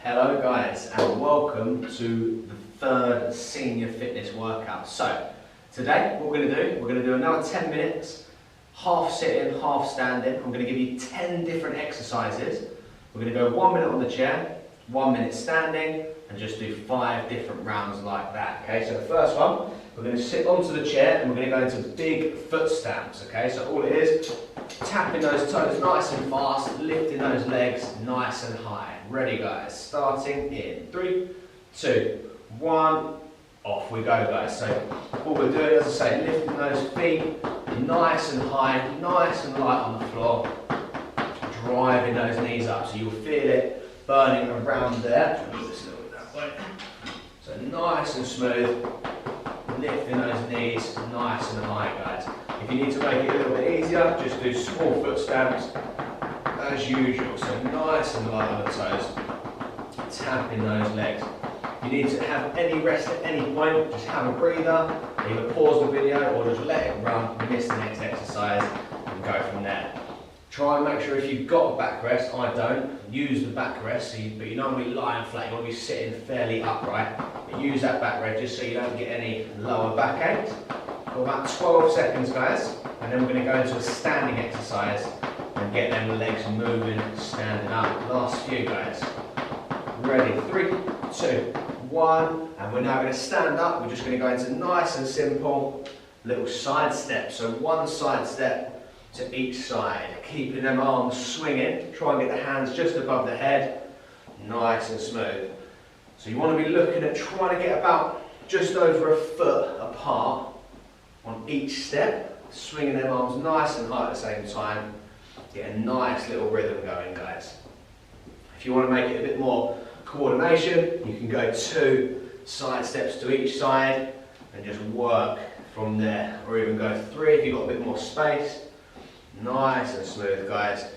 Hello guys, and welcome to the third senior fitness workout. So today what we're going to do another 10 minutes, half sitting, half standing. I'm going to give you 10 different exercises. We're going to go 1 minute on the chair, 1 minute standing, and just do 5 different rounds like that. Okay, so the first one, we're going to sit onto the chair and we're going to go into big foot stamps. Okay, so all it is, tapping those toes nice and fast, lifting those legs nice and high. Ready guys, starting in 3, 2, 1, off we go guys. So what we're doing, as I say, lifting those feet nice and high, nice and light on the floor, driving those knees up so you'll feel it burning around there. Move this a little bit that way. So nice and smooth, lifting those knees nice and high guys. If you need to make it a little bit easier, just do small foot stamps as usual. So nice and light on the toes, tapping those legs. If you need to have any rest at any point, just have a breather, either pause the video or just let it run, miss the next exercise and go from there. Try and make sure if you've got a backrest, I don't, use the backrest, but you don't want to be lying flat, you want to be sitting fairly upright. But use that backrest just so you don't get any lower back aches. For about 12 seconds guys, and then we're going to go into a standing exercise and get them legs moving, standing up. Last few guys. Ready, 3, 2, 1, and we're now going to stand up. We're just going to go into nice and simple little side steps. So one side step to each side, keeping them arms swinging. Try and get the hands just above the head, nice and smooth. So you want to be looking at trying to get about just over a foot apart on each step, swinging them arms nice and high at the same time. Get a nice little rhythm going guys. If you want to make it a bit more coordination, you can go 2 side steps to each side and just work from there, or even go 3 if you've got a bit more space. Nice and smooth guys,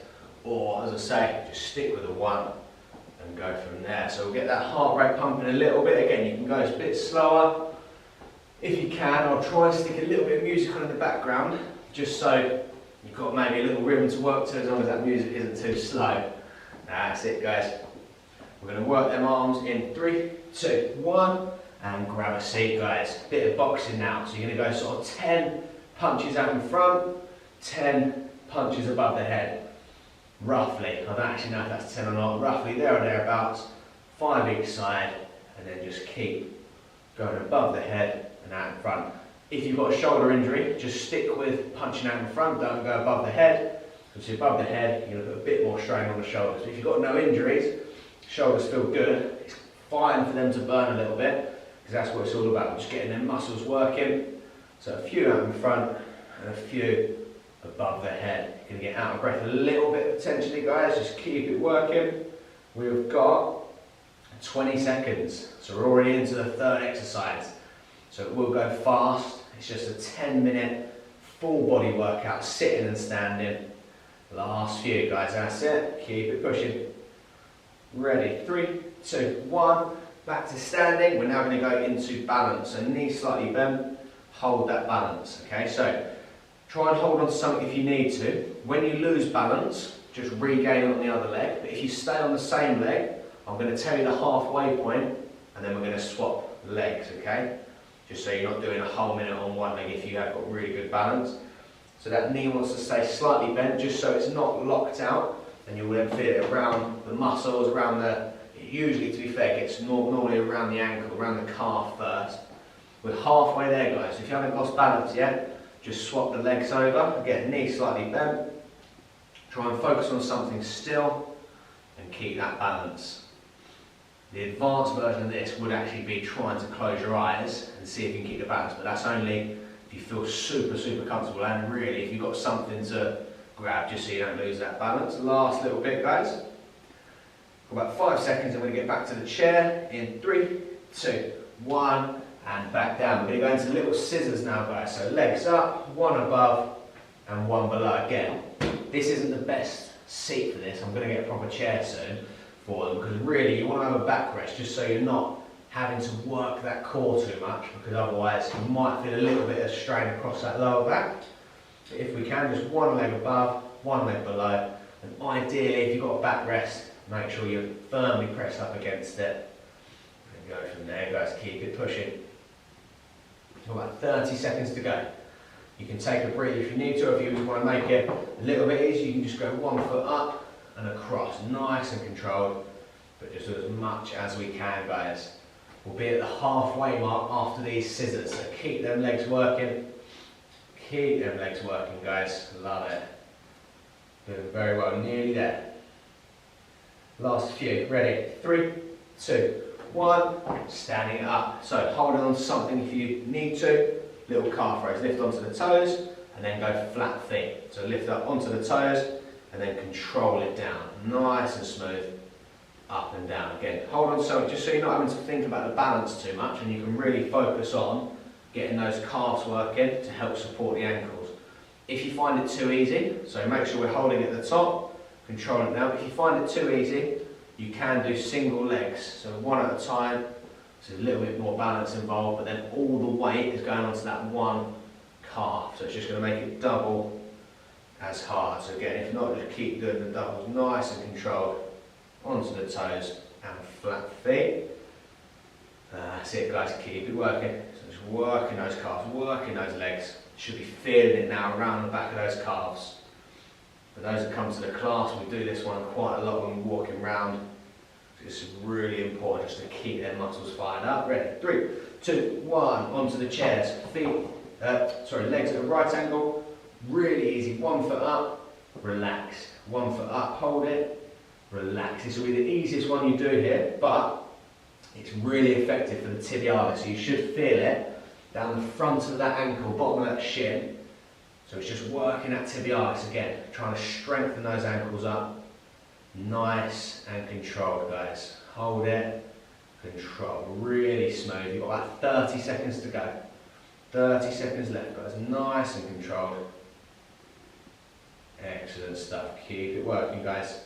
or as I say, just stick with the 1 and go from there. So we'll get that heart rate pumping a little bit. Again, you can go a bit slower if you can. I'll try and stick a little bit of music on in the background just so you've got maybe a little rhythm to work to, as long as that music isn't too slow. That's it guys. We're going to work them arms in 3, 2, 1 and grab a seat guys. Bit of boxing now, so you're going to go sort of 10 punches out in front, 10 punches above the head, roughly. I don't actually know if that's 10 or not, roughly there or thereabouts, 5 each side, and then just keep going above the head and out in front. If you've got a shoulder injury, just stick with punching out in front, don't go above the head, because above the head you'll put a bit more strain on the shoulders. But if you've got no injuries, shoulders feel good, it's fine for them to burn a little bit, because that's what it's all about, just getting their muscles working. So a few out in front and a few above the head. You're going to get out of breath a little bit potentially guys, just keep it working. We've got 20 seconds, so we're already into the third exercise. So it will go fast, it's just a 10-minute full body workout, sitting and standing. Last few guys, that's it, keep it pushing. Ready, 3, 2, 1, back to standing. We're now going to go into balance, so knees slightly bent, hold that balance, okay? So try and hold on to something if you need to. When you lose balance, just regain it on the other leg. But if you stay on the same leg, I'm going to tell you the halfway point, and then we're going to swap legs, okay? Just so you're not doing a whole minute on one leg if you have got really good balance. So that knee wants to stay slightly bent, just so it's not locked out, and you'll then feel it around the muscles, around the, usually to be fair, it gets normally around the ankle, around the calf first. We're halfway there guys, if you haven't lost balance yet, just swap the legs over, again, knee slightly bent. Try and focus on something still and keep that balance. The advanced version of this would actually be trying to close your eyes and see if you can keep the balance, but that's only if you feel super comfortable, and really if you've got something to grab just so you don't lose that balance. Last little bit guys. For about 5 seconds, I'm going to get back to the chair in 3, 2, 1 and back down. We're going to go into little scissors now guys, so legs up, 1 above and 1 below. Again, this isn't the best seat for this, I'm going to get a proper chair soon for them, because really you want to have a backrest just so you're not having to work that core too much, because otherwise you might feel a little bit of strain across that lower back. But if we can, just 1 leg above, 1 leg below, and ideally if you've got a backrest, Make sure you're firmly pressed up against it. And go from there, guys. Keep it pushing. About 30 seconds to go. You can take a breather if you need to. If you want to make it a little bit easier, you can just go 1 foot up and across. Nice and controlled, but just do as much as we can, guys. We'll be at the halfway mark after these scissors, so keep them legs working. Keep them legs working, guys. Love it. Doing very well. Nearly there. Last few. Ready? 3, 2, 1. Standing up. So holding on to something if you need to. Little calf raise. Lift onto the toes and then go flat feet. So lift up onto the toes and then control it down. Nice and smooth. Up and down. Again, hold on to something just so you're not having to think about the balance too much, and you can really focus on getting those calves working to help support the ankles. If you find it too easy, so make sure we're holding at the top, controlling it now. If you find it too easy, you can do single legs, so 1 at a time. So a little bit more balance involved, but then all the weight is going onto that one calf. So it's just going to make it double as hard. So again, if not, just keep doing the doubles nice and controlled onto the toes and flat feet. That's it, guys. Keep it working. So just working those calves, working those legs. You should be feeling it now around the back of those calves. For those that come to the class, we do this one quite a lot when we're walking around. It's really important just to keep their muscles fired up. Ready? 3, 2, 1. Onto the chairs. Legs at a right angle. Really easy. 1 foot up. Relax. 1 foot up. Hold it. Relax. This will be the easiest one you do here, but it's really effective for the tibialis. So you should feel it down the front of that ankle, bottom of that shin. So it's just working that tibialis again, trying to strengthen those ankles up. Nice and controlled, guys. Hold it, control, really smooth. You've got about 30 seconds to go. 30 seconds left, guys. Nice and controlled. Excellent stuff. Keep it working, guys.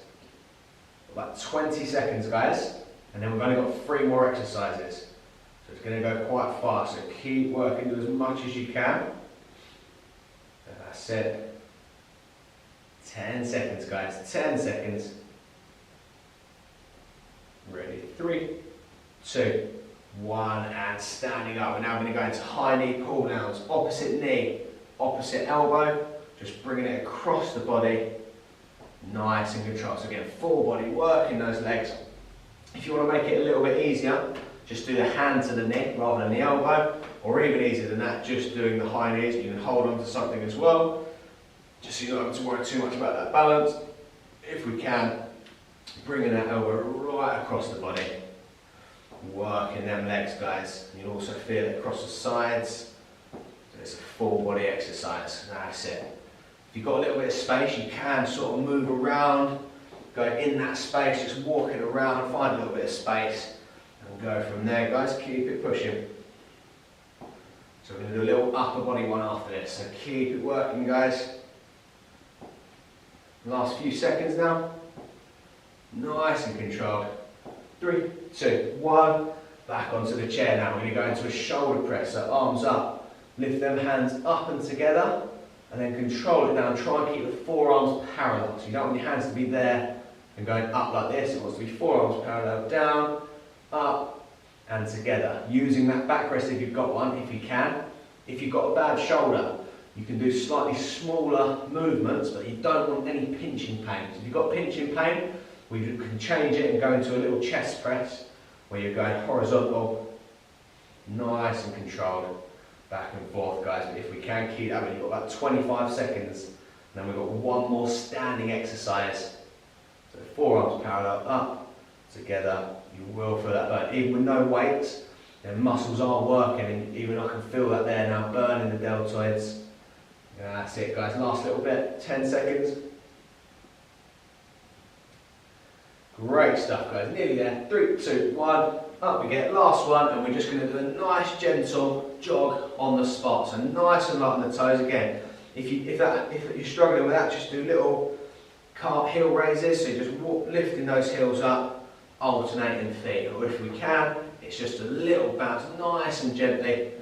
About 20 seconds, guys, and then we've only got 3 more exercises. So it's going to go quite fast, so keep working, do as much as you can. That's it. 10 seconds, guys, 10 seconds. Ready, 3, 2, 1, and standing up. We're now going to go into high knee pull downs. Opposite knee, opposite elbow, just bringing it across the body. Nice and controlled. So again, full body, working those legs. If you want to make it a little bit easier, just do the hand to the knee rather than the elbow, or even easier than that, just doing the high knees. You can hold on to something as well, just so you don't have to worry too much about that balance. If we can, bringing that elbow right across the body, working them legs, guys. You'll also feel it across the sides. So it's a full body exercise. That's it. If you've got a little bit of space, you can sort of move around, go in that space, just walking around, find a little bit of space, and go from there, guys. Keep it pushing. So we're going to do a little upper body one after this, so keep it working, guys. Last few seconds now. Nice and controlled. 3, 2, 1. Back onto the chair now. We're going to go into a shoulder press, so arms up. Lift them hands up and together. And then control it down, try and keep the forearms parallel. So you don't want your hands to be there and going up like this. It wants to be forearms parallel, down, up, and together. Using that backrest if you've got one, if you can. If you've got a bad shoulder, you can do slightly smaller movements, but you don't want any pinching pain. So if you've got pinching pain, we can change it and go into a little chest press, where you're going horizontal, nice and controlled. Back and forth, guys, but if we can keep that, you've got about 25 seconds, and then we've got 1 more standing exercise. So forearms parallel, up, together. You will feel that burn. Even with no weights, the muscles are working, and even I can feel that there now, burning the deltoids. Yeah, that's it, guys. Last little bit, 10 seconds. Great stuff, guys. Nearly there. 3, 2, 1. Up we get. Last one, and we're just going to do a nice gentle jog on the spot. So nice and light on the toes again. If you're struggling with that, just do little calf heel raises. So you're just lifting those heels up, alternating feet. Or if we can, it's just a little bounce, nice and gently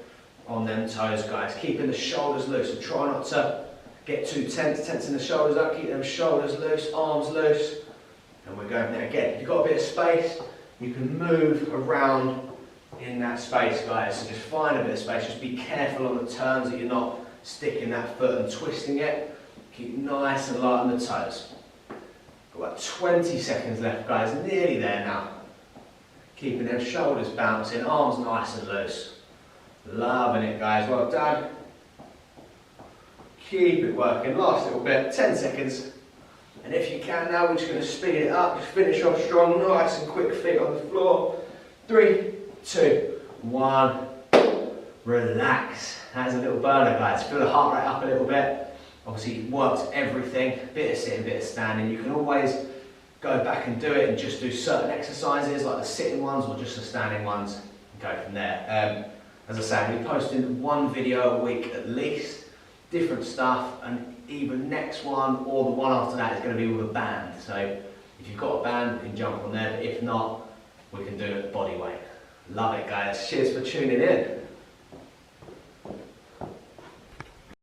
on them toes, guys. Keeping the shoulders loose. So try not to get too tense, tensing the shoulders up. Keep them shoulders loose, arms loose. And we're going there again. If you've got a bit of space, you can move around in that space, guys. So just find a bit of space. Just be careful on the turns that you're not sticking that foot and twisting it. Keep nice and light on the toes. Got about 20 seconds left, guys. Nearly there now. Keeping them shoulders bouncing, arms nice and loose. Loving it, guys. Well done. Keep it working. Last little bit, 10 seconds. And if you can now, we're just going to speed it up. Just finish off strong, nice and quick feet on the floor. 3, 2, 1. Relax. That's a little burner, guys. Feel the heart rate up a little bit. Obviously, it works everything. Bit of sitting, bit of standing. You can always go back and do it and just do certain exercises, like the sitting ones or just the standing ones, and go from there. As I say, we're posting 1 video a week at least, different stuff, and either next one or the one after that is going to be with a band. So if you've got a band, we can jump on there, but if not, we can do it body weight. Love it, guys. Cheers for tuning in.